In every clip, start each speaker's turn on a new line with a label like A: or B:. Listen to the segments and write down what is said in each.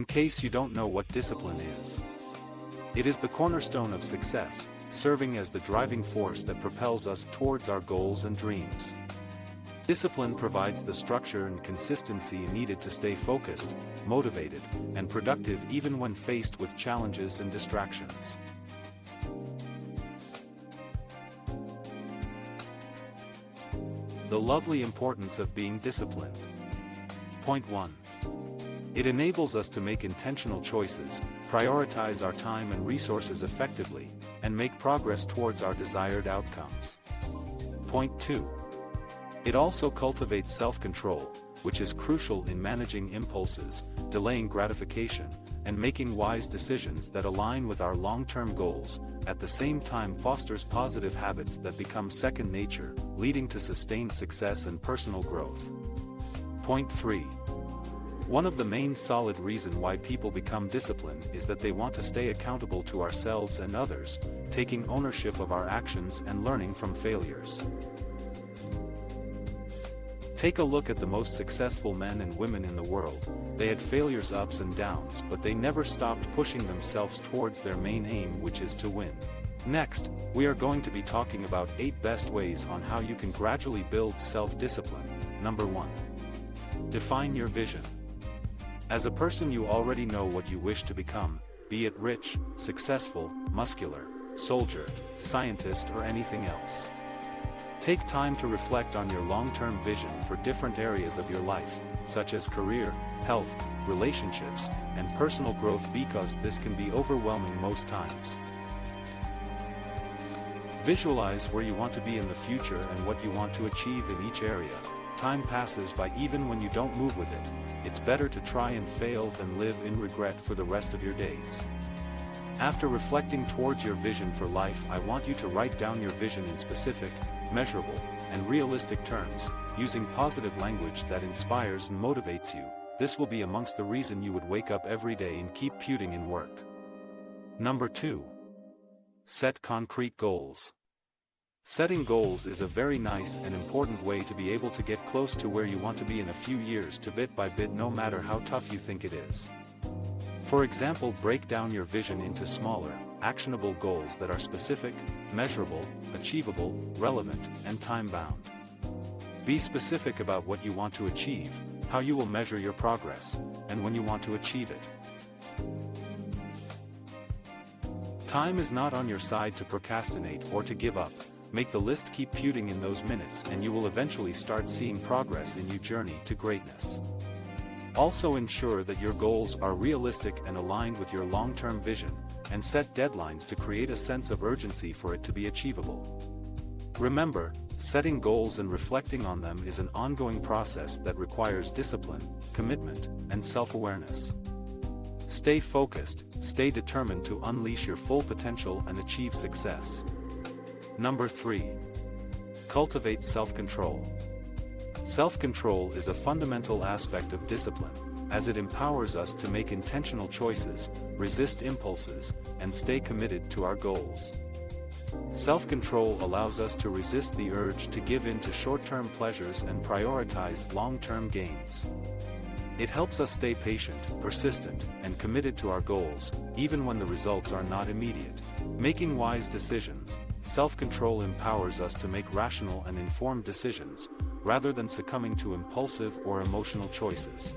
A: In case you don't know what discipline is, it is the cornerstone of success, serving as the driving force that propels us towards our goals and dreams. Discipline provides the structure and consistency needed to stay focused, motivated, and productive even when faced with challenges and distractions. The lovely importance of being disciplined. Point 1. It enables us to make intentional choices, prioritize our time and resources effectively, and make progress towards our desired outcomes. Point 2. It also cultivates self-control, which is crucial in managing impulses, delaying gratification, and making wise decisions that align with our long-term goals, at the same time fosters positive habits that become second nature, leading to sustained success and personal growth. Point 3. One of the main solid reasons why people become disciplined is that they want to stay accountable to ourselves and others, taking ownership of our actions and learning from failures. Take a look at the most successful men and women in the world. They had failures, ups and downs, but they never stopped pushing themselves towards their main aim, which is to win. Next, we are going to be talking about 8 best ways on how you can gradually build self-discipline. Number 1. Define your vision. As a person, you already know what you wish to become, be it rich, successful, muscular, soldier, scientist, or anything else. Take time to reflect on your long-term vision for different areas of your life, such as career, health, relationships, and personal growth, because this can be overwhelming most times. Visualize where you want to be in the future and what you want to achieve in each area. Time passes by even when you don't move with it. It's better to try and fail than live in regret for the rest of your days. After reflecting towards your vision for life, I want you to write down your vision in specific, measurable, and realistic terms, using positive language that inspires and motivates you. This will be amongst the reason you would wake up every day and keep putting in work. Number 2. Set concrete goals. Setting goals is a very nice and important way to be able to get close to where you want to be in a few years, to bit by bit, no matter how tough you think it is. For example, break down your vision into smaller, actionable goals that are specific, measurable, achievable, relevant, and time-bound. Be specific about what you want to achieve, how you will measure your progress, and when you want to achieve it. Time is not on your side to procrastinate or to give up. Make the list, keep putting in those minutes, and you will eventually start seeing progress in your journey to greatness. Also ensure that your goals are realistic and aligned with your long-term vision, and set deadlines to create a sense of urgency for it to be achievable. Remember, setting goals and reflecting on them is an ongoing process that requires discipline, commitment, and self-awareness. Stay focused, stay determined to unleash your full potential and achieve success. Number 3. Cultivate self-control. Self-control is a fundamental aspect of discipline, as it empowers us to make intentional choices, resist impulses, and stay committed to our goals. Self-control allows us to resist the urge to give in to short-term pleasures and prioritize long-term gains. It helps us stay patient, persistent, and committed to our goals, even when the results are not immediate. Making wise decisions. Self-control empowers us to make rational and informed decisions, rather than succumbing to impulsive or emotional choices.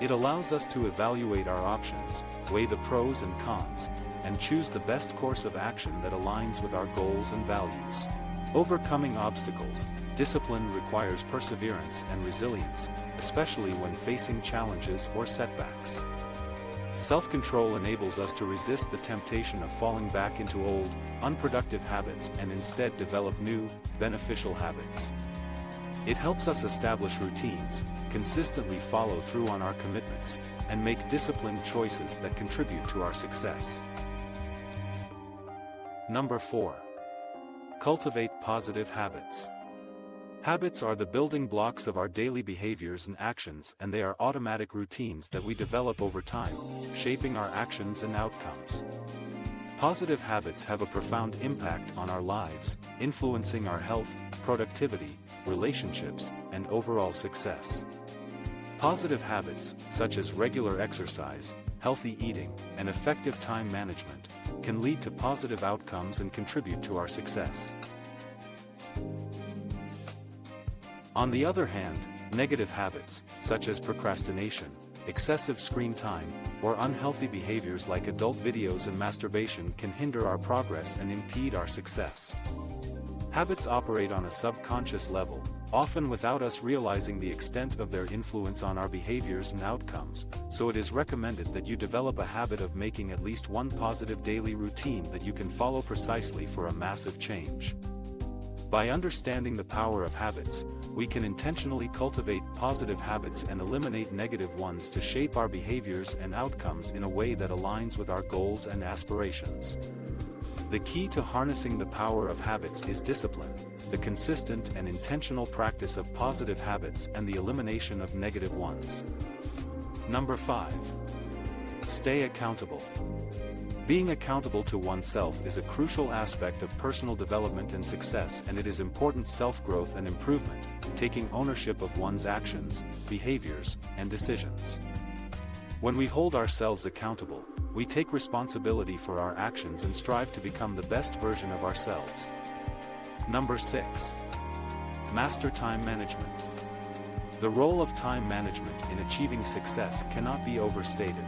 A: It allows us to evaluate our options, weigh the pros and cons, and choose the best course of action that aligns with our goals and values. Overcoming obstacles. Discipline requires perseverance and resilience, especially when facing challenges or setbacks. Self-control enables us to resist the temptation of falling back into old, unproductive habits and instead develop new, beneficial habits. It helps us establish routines, consistently follow through on our commitments, and make disciplined choices that contribute to our success. Number 4. Cultivate positive habits. Habits are the building blocks of our daily behaviors and actions, and they are automatic routines that we develop over time, shaping our actions and outcomes. Positive habits have a profound impact on our lives, influencing our health, productivity, relationships, and overall success. Positive habits, such as regular exercise, healthy eating, and effective time management, can lead to positive outcomes and contribute to our success. On the other hand, negative habits, such as procrastination, excessive screen time, or unhealthy behaviors like adult videos and masturbation can hinder our progress and impede our success. Habits operate on a subconscious level, often without us realizing the extent of their influence on our behaviors and outcomes, so it is recommended that you develop a habit of making at least one positive daily routine that you can follow precisely for a massive change. By understanding the power of habits, we can intentionally cultivate positive habits and eliminate negative ones to shape our behaviors and outcomes in a way that aligns with our goals and aspirations. The key to harnessing the power of habits is discipline, the consistent and intentional practice of positive habits and the elimination of negative ones. Number 5. Stay accountable. Being accountable to oneself is a crucial aspect of personal development and success, and it is important self-growth and improvement, taking ownership of one's actions, behaviors, and decisions. When we hold ourselves accountable, we take responsibility for our actions and strive to become the best version of ourselves. Number 6. Master time management. The role of time management in achieving success cannot be overstated.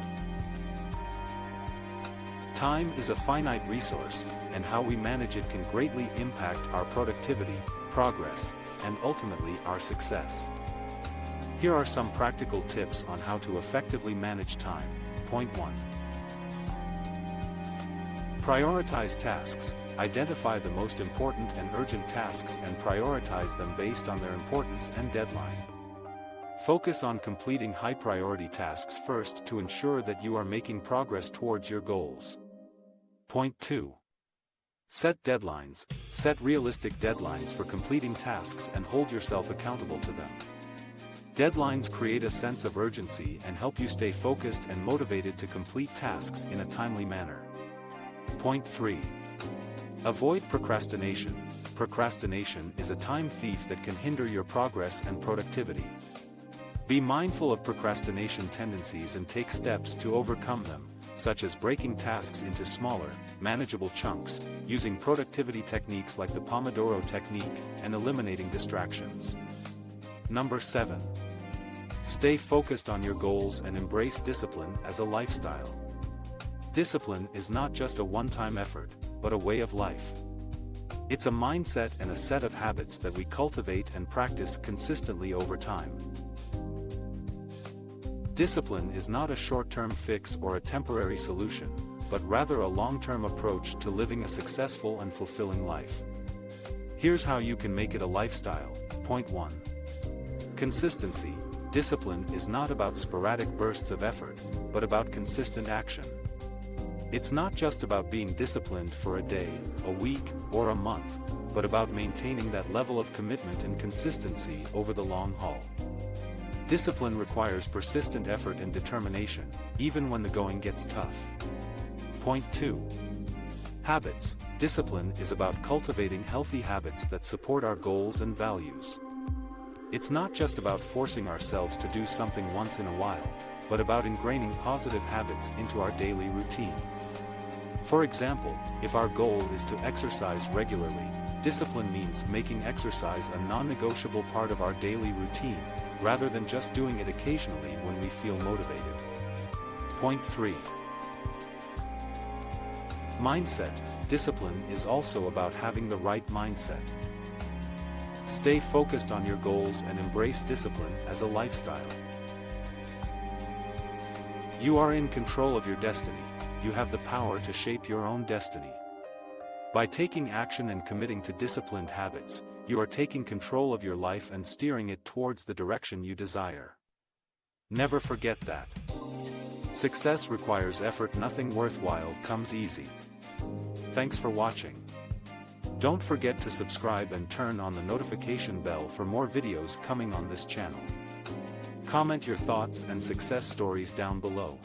A: Time is a finite resource, and how we manage it can greatly impact our productivity, progress, and ultimately our success. Here are some practical tips on how to effectively manage time. Point 1. Prioritize tasks. Identify the most important and urgent tasks and prioritize them based on their importance and deadline. Focus on completing high-priority tasks first to ensure that you are making progress towards your goals. Point 2. Set deadlines. Set realistic deadlines for completing tasks and hold yourself accountable to them. Deadlines create a sense of urgency and help you stay focused and motivated to complete tasks in a timely manner. Point 3. Avoid procrastination. Procrastination is a time thief that can hinder your progress and productivity. Be mindful of procrastination tendencies and take steps to overcome them, such as breaking tasks into smaller, manageable chunks, using productivity techniques like the Pomodoro technique, and eliminating distractions. Number 7. Stay focused on your goals and embrace discipline as a lifestyle. Discipline is not just a one-time effort, but a way of life. It's a mindset and a set of habits that we cultivate and practice consistently over time. Discipline is not a short-term fix or a temporary solution, but rather a long-term approach to living a successful and fulfilling life. Here's how you can make it a lifestyle. Point 1. Consistency. Discipline is not about sporadic bursts of effort, but about consistent action. It's not just about being disciplined for a day, a week, or a month, but about maintaining that level of commitment and consistency over the long haul. Discipline requires persistent effort and determination, even when the going gets tough. Point 2. Habits. Discipline is about cultivating healthy habits that support our goals and values. It's not just about forcing ourselves to do something once in a while, but about ingraining positive habits into our daily routine. For example, if our goal is to exercise regularly, discipline means making exercise a non-negotiable part of our daily routine, rather than just doing it occasionally when we feel motivated. Point 3. Mindset. Discipline is also about having the right mindset. Stay focused on your goals and embrace discipline as a lifestyle. You are in control of your destiny. You have the power to shape your own destiny. By taking action and committing to disciplined habits, you are taking control of your life and steering it towards the direction you desire. Never forget that. Success requires effort. Nothing worthwhile comes easy. Thanks for watching. Don't forget to subscribe and turn on the notification bell for more videos coming on this channel. Comment your thoughts and success stories down below.